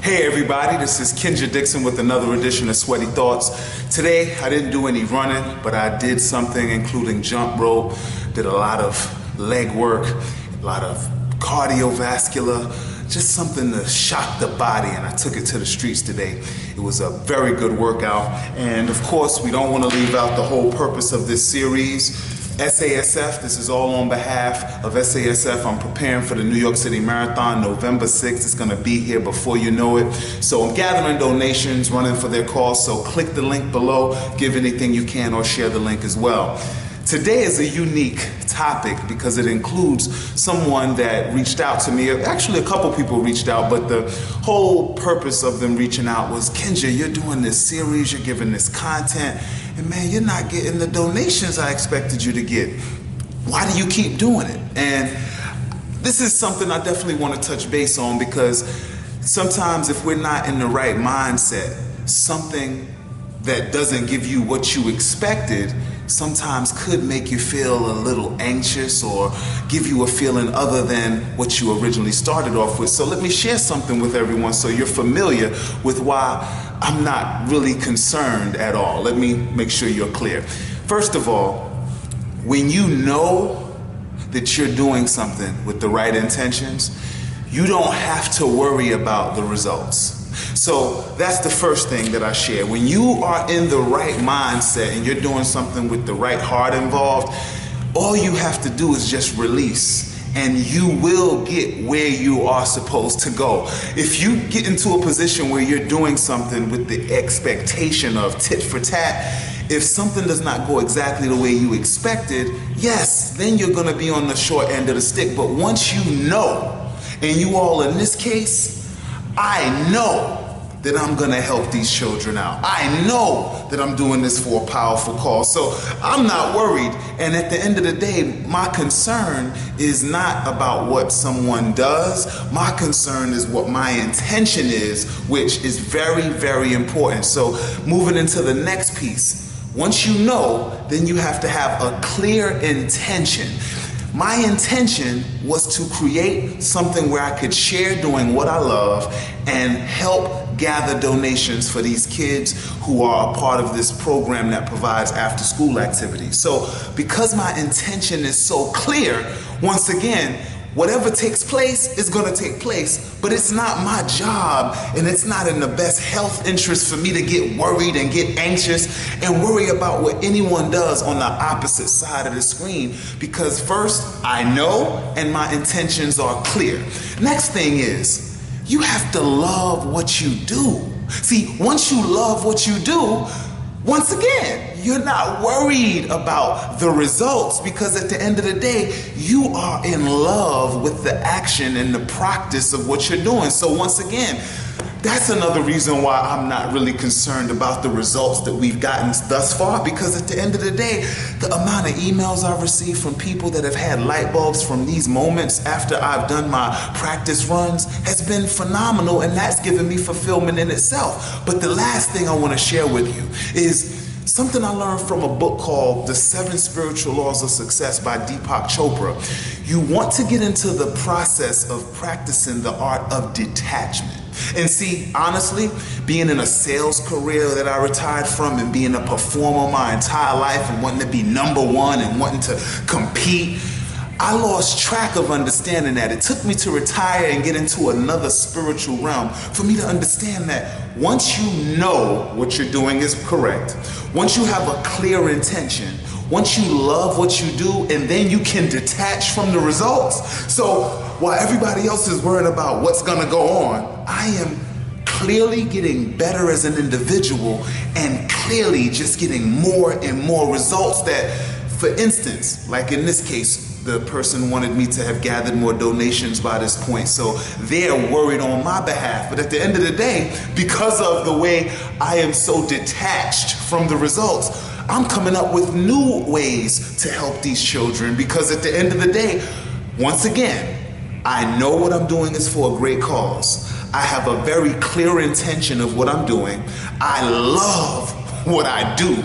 Hey everybody, this is Kinja Dixon with another edition of Sweaty Thoughts. Today, I didn't do any running, but I did something including jump rope, did a lot of leg work, a lot of cardiovascular, just something to shock the body, and I took it to the streets today. It was a very good workout, and of course, we don't want to leave out the whole purpose of this series. SASF, this is all on behalf of SASF. I'm preparing for the New York City Marathon, November 6th. It's gonna be here before you know it. So I'm gathering donations, running for their cause, so click the link below, give anything you can, or share the link as well. Today is a unique topic because it includes someone that reached out to me. Actually, a couple people reached out, but the whole purpose of them reaching out was, Kinja, you're doing this series, you're giving this content, and man, you're not getting the donations I expected you to get. Why do you keep doing it? And this is something I definitely want to touch base on, because sometimes if we're not in the right mindset, something that doesn't give you what you expected sometimes could make you feel a little anxious or give you a feeling other than what you originally started off with. So let me share something with everyone so you're familiar with why I'm not really concerned at all. Let me make sure you're clear. First of all, when you know that you're doing something with the right intentions, you don't have to worry about the results. So that's the first thing that I share. When you are in the right mindset and you're doing something with the right heart involved, all you have to do is just release, and you will get where you are supposed to go. If you get into a position where you're doing something with the expectation of tit for tat, if something does not go exactly the way you expected, yes, then you're gonna be on the short end of the stick. But once you know, and you all in this case, I know that I'm gonna help these children out. I know that I'm doing this for a powerful cause. So I'm not worried. And at the end of the day, my concern is not about what someone does. My concern is what my intention is, which is very, very important. So moving into the next piece, once you know, then you have to have a clear intention. My intention was to create something where I could share doing what I love and help gather donations for these kids who are a part of this program that provides after school activities. So because my intention is so clear, once again, whatever takes place is going to take place, but it's not my job, and it's not in the best health interest for me to get worried and get anxious and worry about what anyone does on the opposite side of the screen, because first, I know and my intentions are clear. Next thing is, you have to love what you do. See, once you love what you do, once again, you're not worried about the results, because at the end of the day, you are in love with the action and the practice of what you're doing. So once again, that's another reason why I'm not really concerned about the results that we've gotten thus far, because at the end of the day, the amount of emails I've received from people that have had light bulbs from these moments after I've done my practice runs has been phenomenal, and that's given me fulfillment in itself. But the last thing I want to share with you is something I learned from a book called The 7 Spiritual Laws of Success by Deepak Chopra. You want to get into the process of practicing the art of detachment. And see, honestly, being in a sales career that I retired from and being a performer my entire life and wanting to be number one and wanting to compete, I lost track of understanding that. It took me to retire and get into another spiritual realm for me to understand that once you know what you're doing is correct, once you have a clear intention, once you love what you do, and then you can detach from the results. So while everybody else is worried about what's gonna go on, I am clearly getting better as an individual and clearly just getting more and more results that, for instance, like in this case, the person wanted me to have gathered more donations by this point, so they're worried on my behalf. But at the end of the day, because of the way I am so detached from the results, I'm coming up with new ways to help these children, because at the end of the day, once again, I know what I'm doing is for a great cause. I have a very clear intention of what I'm doing. I love what I do,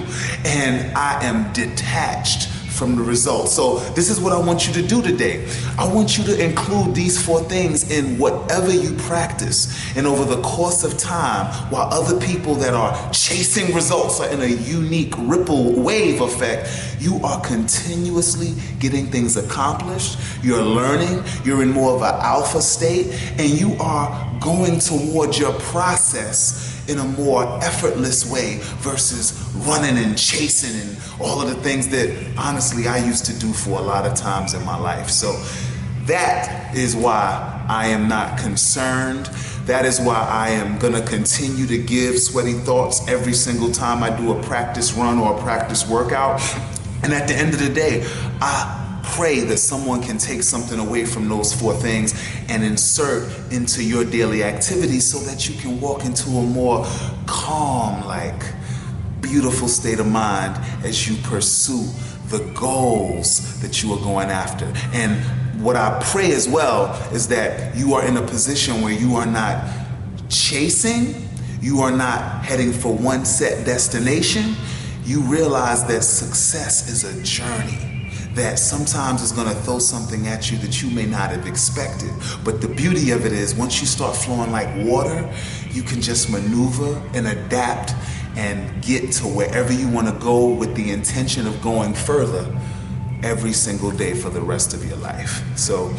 and I am detached from the results. So this is what I want you to do today. I want you to include these 4 things in whatever you practice. And over the course of time, while other people that are chasing results are in a unique ripple wave effect, you are continuously getting things accomplished. You're learning, you're in more of an alpha state, and you are going towards your process in a more effortless way versus running and chasing and all of the things that honestly I used to do for a lot of times in my life. So that is why I am not concerned. That is why I am gonna continue to give Sweaty Thoughts every single time I do a practice run or a practice workout. And at the end of the day, I pray that someone can take something away from those 4 things and insert into your daily activities so that you can walk into a more calm, beautiful state of mind as you pursue the goals that you are going after. And what I pray as well is that you are in a position where you are not chasing, you are not heading for one set destination. You realize that success is a journey, that sometimes it's gonna throw something at you that you may not have expected. But the beauty of it is once you start flowing like water, you can just maneuver and adapt and get to wherever you wanna go with the intention of going further every single day for the rest of your life. So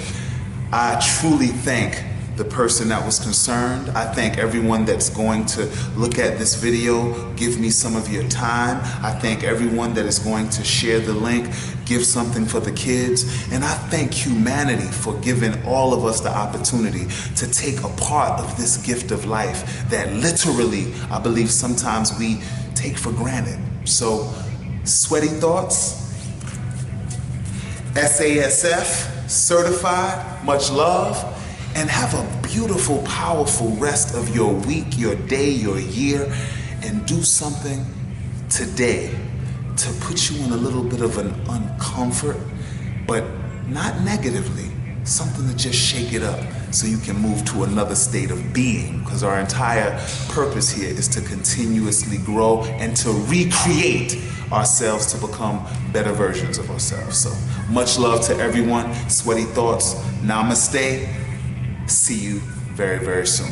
I truly thank the person that was concerned. I thank everyone that's going to look at this video, give me some of your time. I thank everyone that is going to share the link, give something for the kids. And I thank humanity for giving all of us the opportunity to take a part of this gift of life that literally, I believe sometimes we take for granted. So, Sweaty Thoughts, SASF, certified, much love. And have a beautiful, powerful rest of your week, your day, your year, and do something today to put you in a little bit of an uncomfort, but not negatively, something to just shake it up so you can move to another state of being, because our entire purpose here is to continuously grow and to recreate ourselves to become better versions of ourselves. So much love to everyone. Sweaty Thoughts. Namaste. See you very, very soon.